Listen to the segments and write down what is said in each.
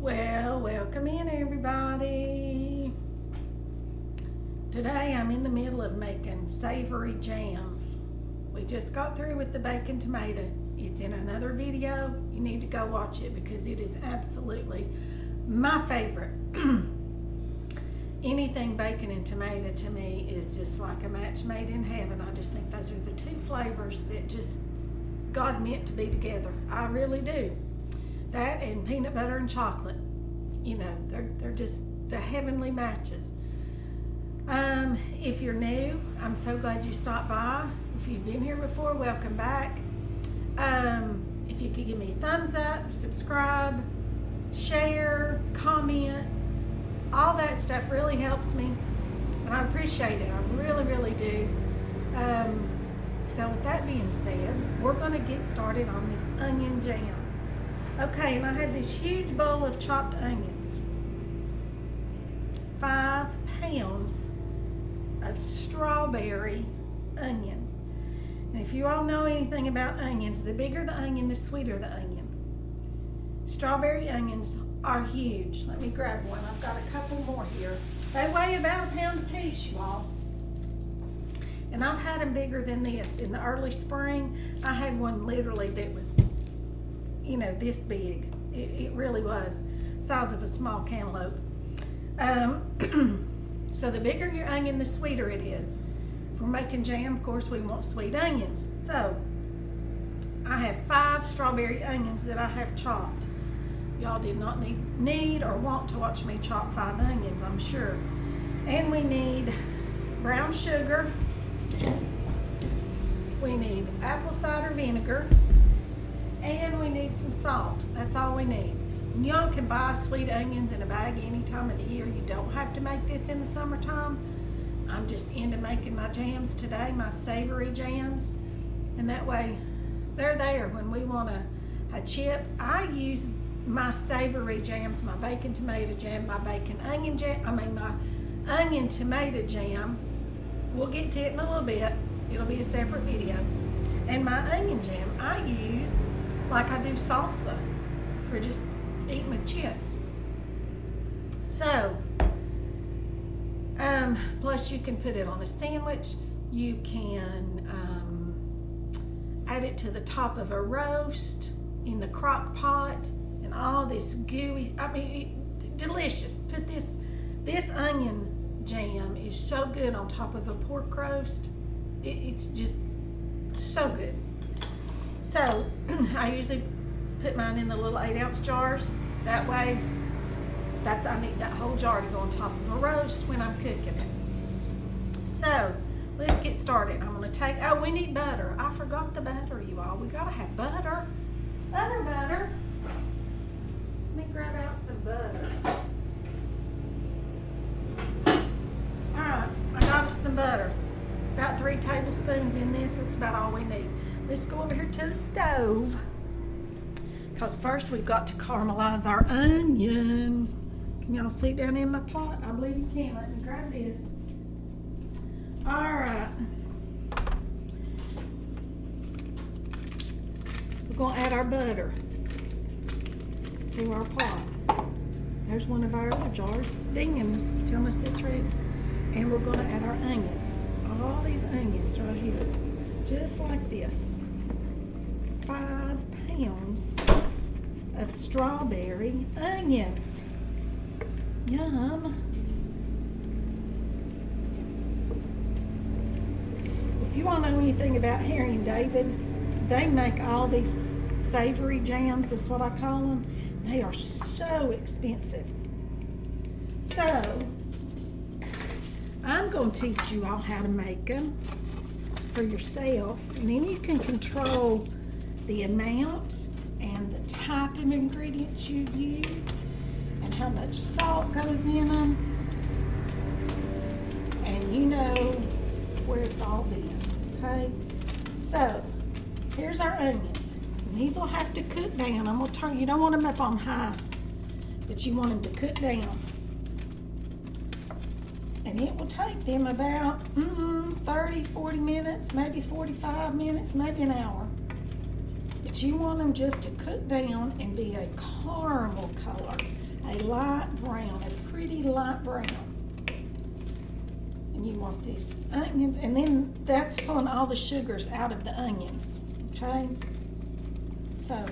Well, welcome in everybody. Today I'm in the middle of making savory jams. We just got through with the bacon tomato. It's in another video. You need to go watch it because it is absolutely my favorite. Anything bacon and tomato to me is just like a match made in heaven. I just think those are the two flavors that just God meant to be together. I really do. That and peanut butter and chocolate, you know, they're just the heavenly matches. If you're new, I'm so glad you stopped by. If you've been here before, welcome back. If you could give me a thumbs up, subscribe, share, comment, all that stuff really helps me. And I appreciate it. I really, really do. So with that being said, we're going to get started on this onion jam. Okay, and I have this huge bowl of chopped onions, 5 pounds of strawberry onions. And if you all know anything about onions, the bigger the onion, the sweeter the onion. Strawberry onions are huge. Let me grab one. I've got a couple more here. They weigh about a pound a piece, you all. And I've had them bigger than this. In the early spring, I had one literally that was, you know, this big. It really was. Size of a small cantaloupe. So the bigger your onion, the sweeter it is. For making jam, of course, we want sweet onions. So I have 5 strawberry onions that I have chopped. Y'all did not need or want to watch me chop 5 onions, I'm sure. And we need brown sugar. We need apple cider vinegar. And we need some salt. That's all we need. And y'all can buy sweet onions in a bag any time of the year. You don't have to make this in the summertime. I'm just into making my jams today, my savory jams. And that way, they're there when we want a chip. I use my savory jams, my bacon tomato jam, my bacon onion jam, my onion tomato jam. We'll get to it in a little bit. It'll be a separate video. And my onion jam, I use like I do salsa for just eating with chips. So, plus you can put it on a sandwich. You can add it to the top of a roast in the crock pot, and all this gooey, delicious. Put this onion jam is so good on top of a pork roast. It's just so good. So I usually put mine in the little 8-ounce jars. That way, I need that whole jar to go on top of a roast when I'm cooking it. So let's get started. I'm gonna take, we need butter. I forgot the butter, you all. We gotta have butter. Butter. Let me grab out some butter. All right, I got us some butter. About 3 tablespoons in this. That's about all we need. Let's go over here to the stove, because first we've got to caramelize our onions. Can y'all see down in my pot? I believe you can. Let me grab this. All right. We're going to add our butter to our pot. There's one of our other jars. Dingins, tell us the truth. And we're going to add our onions. All these onions right here. Just like this. 5 pounds of strawberry onions. Yum. If you all know anything about Harry and David, they make all these savory jams, that's what I call them. They are so expensive. So, I'm going to teach you all how to make them for yourself, and then you can control the amount and the type of ingredients you use and how much salt goes in them, and you know where it's all been. Okay, so here's our onions, and these will have to cook down. I'm gonna turn, you don't want them up on high, but you want them to cook down. And it will take them about 30, 40 minutes, maybe 45 minutes, maybe an hour. But you want them just to cook down and be a caramel color. a light brown, a pretty light brown. And you want these onions, and then that's pulling all the sugars out of the onions, okay? So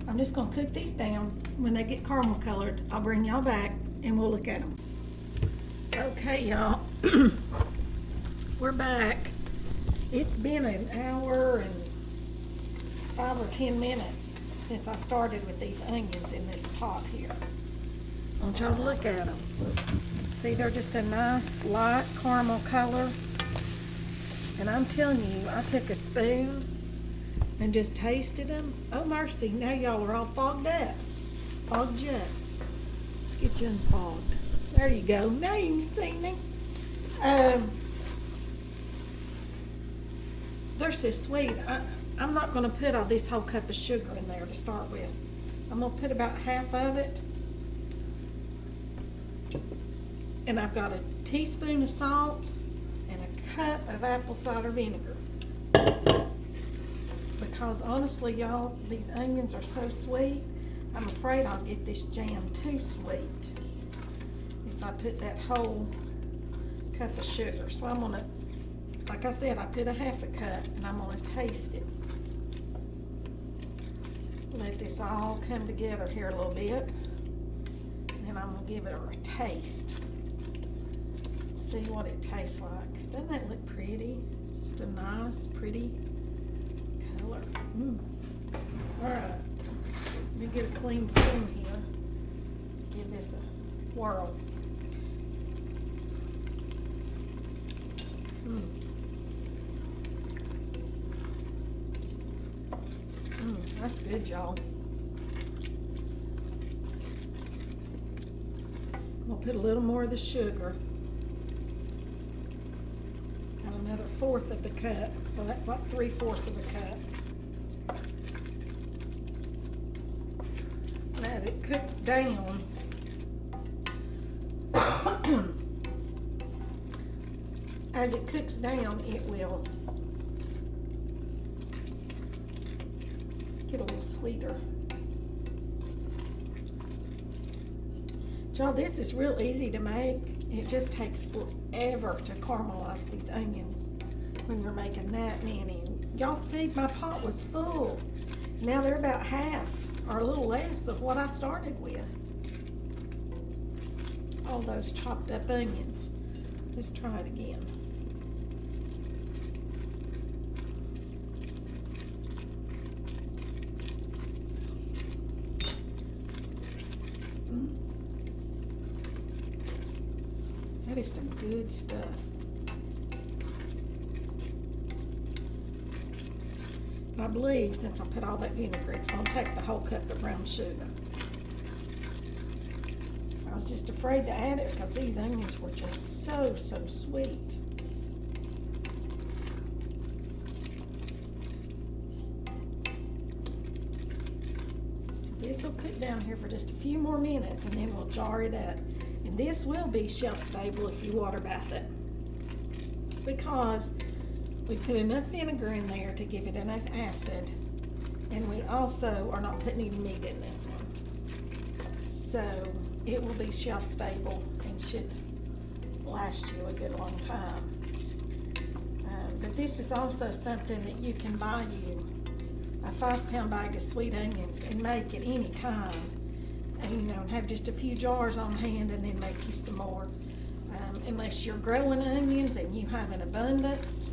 I'm just gonna cook these down. When they get caramel colored, I'll bring y'all back and we'll look at them. Okay, y'all, we're back. It's been an hour and 5 or 10 minutes since I started with these onions in this pot here. I want y'all to look at them. See, they're just a nice light caramel color. And I'm telling you, I took a spoon and just tasted them. Oh mercy, now y'all are all fogged up. Fogged you up. Let's get you unfogged. There you go. Now you can see me. They're so sweet. I'm not going to put all this whole cup of sugar in there to start with. I'm going to put about half of it. And I've got a teaspoon of salt and a cup of apple cider vinegar. Because honestly, y'all, these onions are so sweet, I'm afraid I'll get this jam too sweet if I put that whole cup of sugar. So I'm gonna, like I said, I put a half a cup and I'm gonna taste it. Let this all come together here a little bit. And then I'm gonna give it a taste. See what it tastes like. Doesn't that look pretty? It's just a nice, pretty color. All right, let me get a clean spoon here. Give this a whirl. That's good, y'all. We'll put a little more of the sugar. And another 1/4 of the cup. So that's like 3/4 of the cup. And as it cooks down, it will get a little sweeter. Y'all, this is real easy to make. It just takes forever to caramelize these onions when you're making that many. Y'all see, my pot was full. Now they're about half or a little less of what I started with. All those chopped up onions. Let's try it again. That is some good stuff. And I believe since I put all that vinegar, it's going to take the whole cup of brown sugar. I was just afraid to add it because these onions were just so sweet. This will cook down here for just a few more minutes and then we'll jar it up. And this will be shelf stable if you water bath it, because we put enough vinegar in there to give it enough acid, and we also are not putting any meat in this one. So it will be shelf stable and should last you a good long time. But this is also something that you can buy you a 5-pound bag of sweet onions and make at any time. And, you know, have just a few jars on hand and then make you some more. Unless you're growing onions and you have an abundance.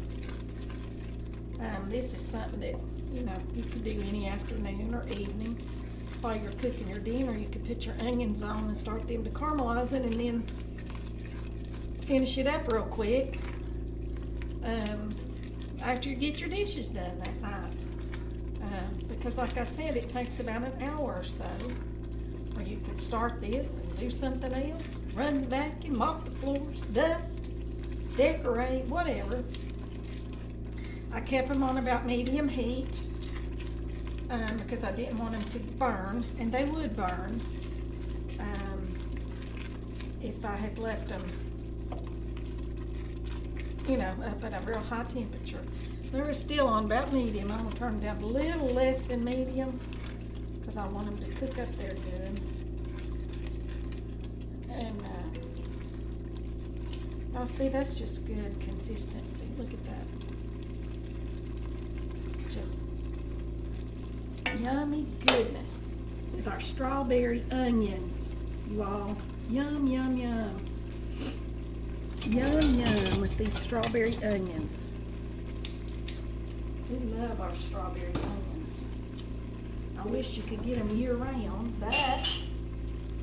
This is something that, you know, you could do any afternoon or evening. While you're cooking your dinner, you could put your onions on and start them to caramelize it and then finish it up real quick after you get your dishes done that night. Because like I said, it takes about an hour or so. Or you could start this and do something else. Run the vacuum, mop the floors, dust, decorate, whatever. I kept them on about medium heat because I didn't want them to burn, and they would burn if I had left them, you know, up at a real high temperature. They were still on about medium. I'm going to turn them down a little less than medium because I want them to cook up there good. Oh, see, that's just good consistency. Look at that. Just yummy goodness with our strawberry onions, you all. Yum, yum, yum. Yum, yum with these strawberry onions. We love our strawberry onions. I wish you could get them year round, but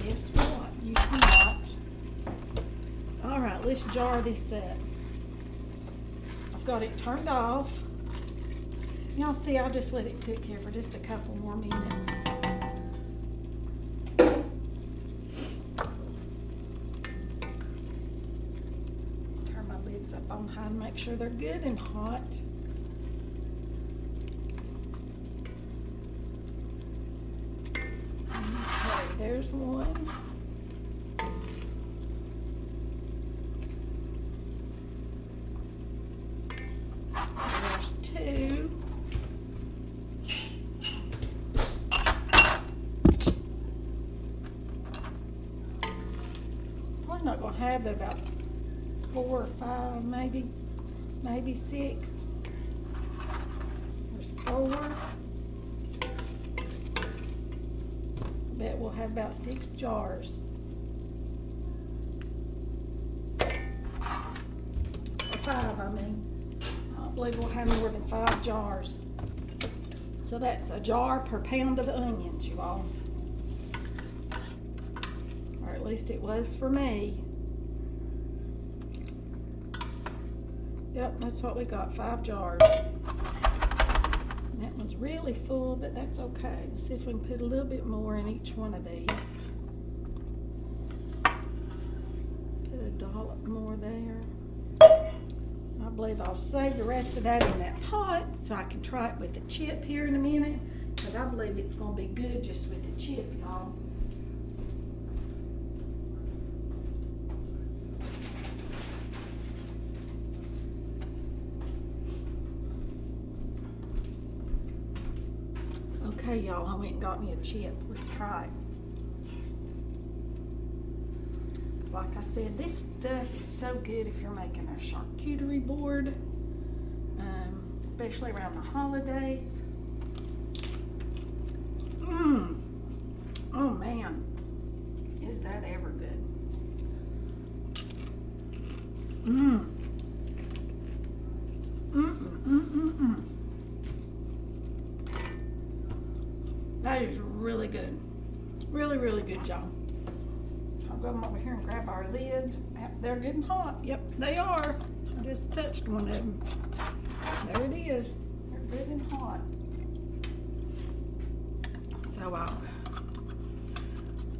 guess what? You cannot. All right, let's jar this up. I've got it turned off. Y'all see, I'll just let it cook here for just a couple more minutes. Turn my lids up on high to make sure they're good and hot. Okay, there's one. There's two. I'm not gonna have but about 4 or 5, maybe 6. There's 4. I bet we'll have about 6 jars. Or 5, I mean. I don't believe we'll have more than 5 jars. So that's a jar per pound of onions, you all. Or at least it was for me. Yep, that's what we got, 5 jars. And that one's really full, but that's okay. Let's see if we can put a little bit more in each one of these. Put a dollop more there. I believe I'll save the rest of that in that pot so I can try it with the chip here in a minute. But I believe it's going to be good just with the chip, y'all. Okay, y'all, I went and got me a chip. Let's try it. Like I said, this stuff is so good if you're making a charcuterie board, especially around the holidays. Oh man, is that ever good? That is really good. Really, really good, y'all. I'll go over here and grab our lids. They're good and hot. Yep, they are. I just touched one of them. There it is. They're good and hot. So I'll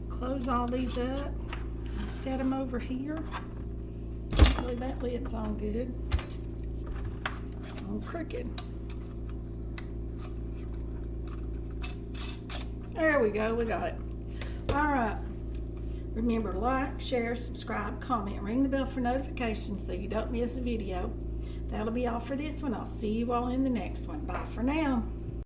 close all these up and set them over here. Hopefully that lid's on good. It's on crooked. There we go, we got it. All right. Remember to like, share, subscribe, comment, ring the bell for notifications so you don't miss a video. That'll be all for this one. I'll see you all in the next one. Bye for now.